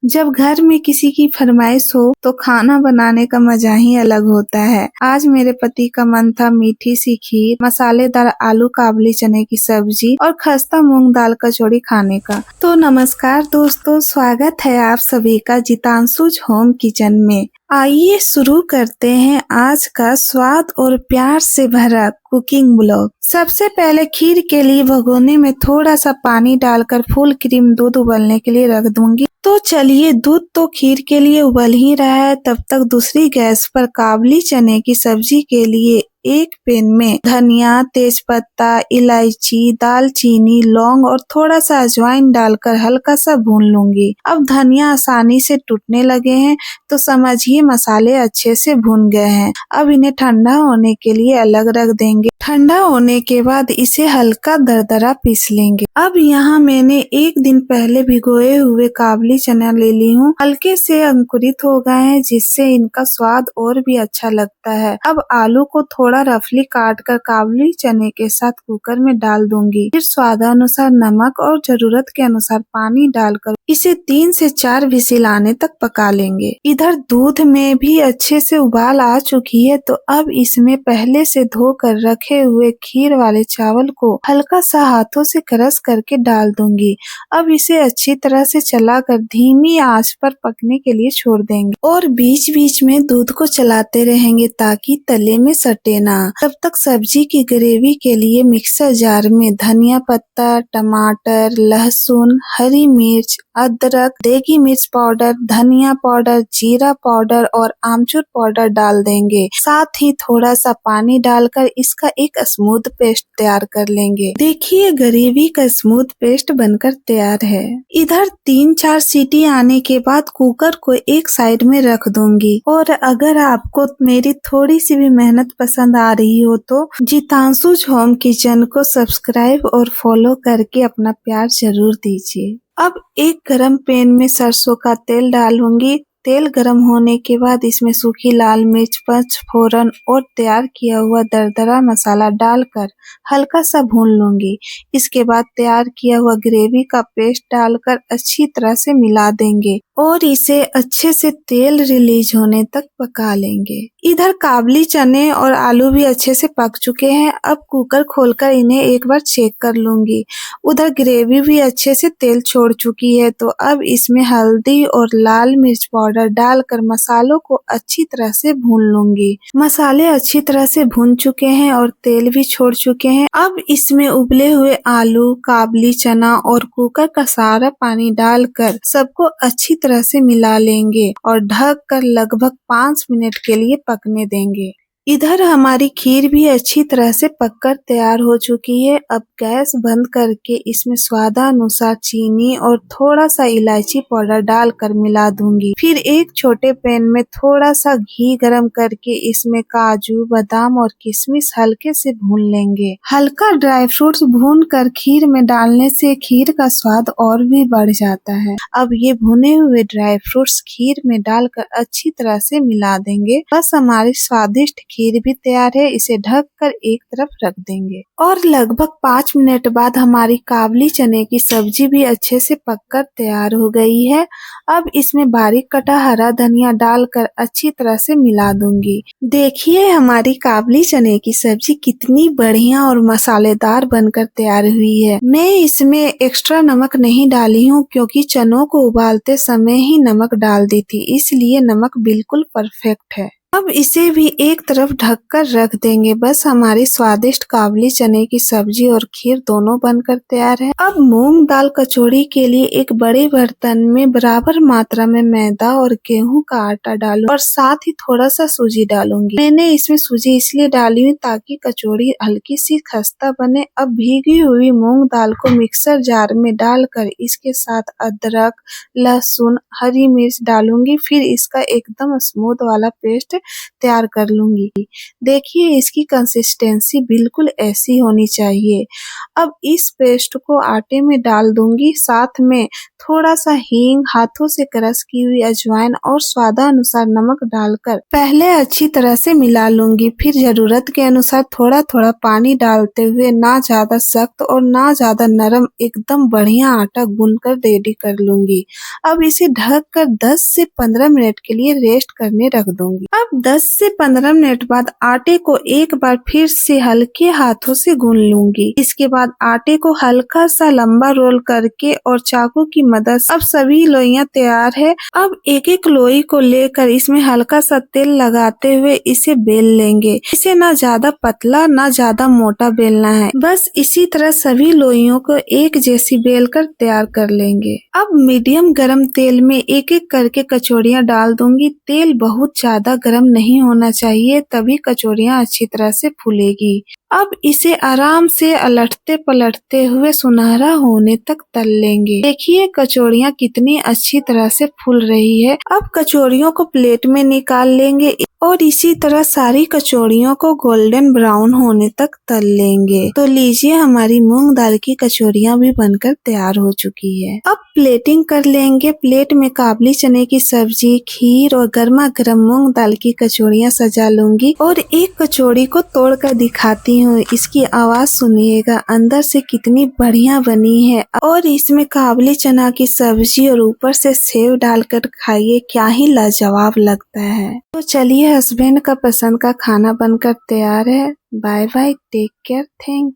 जब घर में किसी की फरमाइश हो तो खाना बनाने का मजा ही अलग होता है। आज मेरे पति का मन था मीठी सी खीर, मसालेदार आलू काबली चने की सब्जी और खस्ता मूंग दाल कचौड़ी खाने का। तो नमस्कार दोस्तों, स्वागत है आप सभी का जितांशुज होम किचन में। आइए शुरू करते हैं आज का स्वाद और प्यार से भरा कुकिंग ब्लॉग। सबसे पहले खीर के लिए भगोने में थोड़ा सा पानी डालकर फुल क्रीम दूध उबलने के लिए रख दूंगी। तो चलिए, दूध तो खीर के लिए उबल ही रहा है, तब तक दूसरी गैस पर काबली चने की सब्जी के लिए एक पैन में धनिया, तेजपत्ता, इलायची, दालचीनी, लौंग और थोड़ा सा अजवाइन डालकर हल्का सा भून लूंगी। अब धनिया आसानी से टूटने लगे हैं तो समझिए मसाले अच्छे से भून गए हैं। अब इन्हें ठंडा होने के लिए अलग रख देंगे। ठंडा होने के बाद इसे हल्का दरदरा पीस लेंगे। अब यहाँ मैंने एक दिन पहले भिगोए हुए काबली चना ले ली हूँ। हल्के से अंकुरित हो गए हैं, जिससे इनका स्वाद और भी अच्छा लगता है। अब आलू को थोड़ा रफली काट कर काबली चने के साथ कुकर में डाल दूंगी। फिर स्वादानुसार नमक और जरूरत के अनुसार पानी डालकर इसे 3 से 4 विसिल आने तक पका लेंगे। इधर दूध में भी अच्छे से उबाल आ चुकी है, तो अब इसमें पहले से धो कर रखे हुए खीर वाले चावल को हल्का सा हाथों से क्रश करके डाल दूंगी। अब इसे अच्छी तरह से चलाकर धीमी आंच पर पकने के लिए छोड़ देंगे और बीच बीच में दूध को चलाते रहेंगे ताकि तले में सटे ना। तब तक सब्जी की ग्रेवी के लिए मिक्सर जार में धनिया पत्ता, टमाटर, लहसुन, हरी मिर्च, अदरक, देगी मिर्च पाउडर, धनिया पाउडर, जीरा पाउडर और आमचूर पाउडर डाल देंगे। साथ ही थोड़ा सा पानी डालकर इसका एक स्मूथ पेस्ट तैयार कर लेंगे। देखिए, ग्रेवी का स्मूथ पेस्ट बनकर तैयार है। इधर 3-4 सीटी आने के बाद कुकर को एक साइड में रख दूंगी। और अगर आपको मेरी थोड़ी सी भी मेहनत पसंद आ रही हो तो जितांशुज होम किचन को सब्सक्राइब और फॉलो करके अपना प्यार जरूर दीजिए। अब एक गरम पैन में सरसों का तेल डालूंगी। तेल गरम होने के बाद इसमें सूखी लाल मिर्च, पचफोरन और तैयार किया हुआ दरदरा मसाला डालकर हल्का सा भून लूंगी। इसके बाद तैयार किया हुआ ग्रेवी का पेस्ट डालकर अच्छी तरह से मिला देंगे और इसे अच्छे से तेल रिलीज होने तक पका लेंगे। इधर काबली चने और आलू भी अच्छे से पक चुके हैं। अब कुकर खोलकर इन्हें एक बार चेक कर लूंगी। उधर ग्रेवी भी अच्छे से तेल छोड़ चुकी है, तो अब इसमें हल्दी और लाल मिर्च पाउडर डालकर मसालों को अच्छी तरह से भून लूंगी। मसाले अच्छी तरह से भून चुके हैं और तेल भी छोड़ चुके हैं। अब इसमें उबले हुए आलू, काबली चना और कुकर का सारा पानी डालकर सबको अच्छी तरह से मिला लेंगे और ढक कर लगभग 5 मिनट के लिए पकने देंगे। इधर हमारी खीर भी अच्छी तरह से पककर तैयार हो चुकी है। अब गैस बंद करके इसमें स्वादानुसार चीनी और थोड़ा सा इलायची पाउडर डालकर मिला दूंगी। फिर एक छोटे पैन में थोड़ा सा घी गरम करके इसमें काजू, बादाम और किशमिश हल्के से भून लेंगे। हल्का ड्राई फ्रूट्स भून कर खीर में डालने से खीर का स्वाद और भी बढ़ जाता है। अब ये भुने हुए ड्राई फ्रूट्स खीर में डालकर अच्छी तरह से मिला देंगे। बस हमारी स्वादिष्ट खीर भी तैयार है। इसे ढक कर एक तरफ रख देंगे और लगभग 5 मिनट बाद हमारी काबली चने की सब्जी भी अच्छे से पककर तैयार हो गई है। अब इसमें बारीक कटा हरा धनिया डालकर अच्छी तरह से मिला दूंगी। देखिए, हमारी काबली चने की सब्जी कितनी बढ़िया और मसालेदार बनकर तैयार हुई है। मैं इसमें एक्स्ट्रा नमक नहीं डाली हूँ, क्योंकि चनों को उबालते समय ही नमक डाल दी थी, इसलिए नमक बिल्कुल परफेक्ट है। अब इसे भी एक तरफ ढककर रख देंगे। बस हमारी स्वादिष्ट काबली चने की सब्जी और खीर दोनों बनकर तैयार है। अब मूंग दाल कचौड़ी के लिए एक बड़े बर्तन में बराबर मात्रा में मैदा और गेहूं का आटा डालूं और साथ ही थोड़ा सा सूजी डालूंगी। मैंने इसमें सूजी इसलिए डाली हुई ताकि कचौड़ी हल्की सी खस्ता बने। अब भीगी हुई मूंग दाल को मिक्सर जार में डालकर इसके साथ अदरक, लहसुन, हरी मिर्च डालूंगी। फिर इसका एकदम स्मूथ वाला पेस्ट तैयार कर लूंगी। देखिए इसकी कंसिस्टेंसी बिल्कुल ऐसी होनी चाहिए। अब इस पेस्ट को आटे में डाल दूंगी, साथ में थोड़ा सा हींग, हाथों से क्रश की हुई अजवाइन और स्वादानुसार नमक डालकर पहले अच्छी तरह से मिला लूंगी। फिर जरूरत के अनुसार थोड़ा थोड़ा पानी डालते हुए ना ज्यादा सख्त और ना ज्यादा नरम, एकदम बढ़िया आटा गूंथकर रेडी कर लूंगी। अब इसे ढककर 10 से 15 मिनट के लिए रेस्ट करने रख दूंगी। अब 10 से 15 मिनट बाद आटे को एक बार फिर से हल्के हाथों से गूंथ लूंगी। इसके बाद आटे को हल्का सा लंबा रोल करके और चाकू की मदद से अब सभी लोइयां तैयार है। अब एक एक लोई को लेकर इसमें हल्का सा तेल लगाते हुए इसे बेल लेंगे। इसे ना ज्यादा पतला ना ज्यादा मोटा बेलना है, बस इसी तरह सभी लोइयों को एक जैसी बेलकर तैयार कर लेंगे। अब मीडियम गरम तेल में एक एक करके कचौड़ियाँ डाल दूंगी। तेल बहुत ज्यादा गरम नहीं होना चाहिए, तभी कचौड़ियाँ अच्छी तरह से फूलेगी। अब इसे आराम से अलटते पलटते हुए सुनहरा होने तक तल लेंगे। देखिए कचौड़ियाँ कितनी अच्छी तरह से फूल रही है। अब कचौड़ियों को प्लेट में निकाल लेंगे और इसी तरह सारी कचौड़ियों को गोल्डन ब्राउन होने तक तल लेंगे। तो लीजिए हमारी मूंग दाल की कचौड़ियाँ भी बनकर तैयार हो चुकी है। अब प्लेटिंग कर लेंगे। प्लेट में काबली चने की सब्जी, खीर और गर्मा गर्म मूंग दाल की कचौड़ियाँ सजा लूंगी और एक कचौड़ी को तोड़कर दिखाती हूँ। इसकी आवाज सुनिएगा, अंदर से कितनी बढ़िया बनी है। और इसमें काबली चना की सब्जी और ऊपर से सेव डालकर खाइए, क्या ही लाजवाब लगता है। तो चलिए हस्बैंड का पसंद का खाना बनकर तैयार है। Bye bye, take care, thank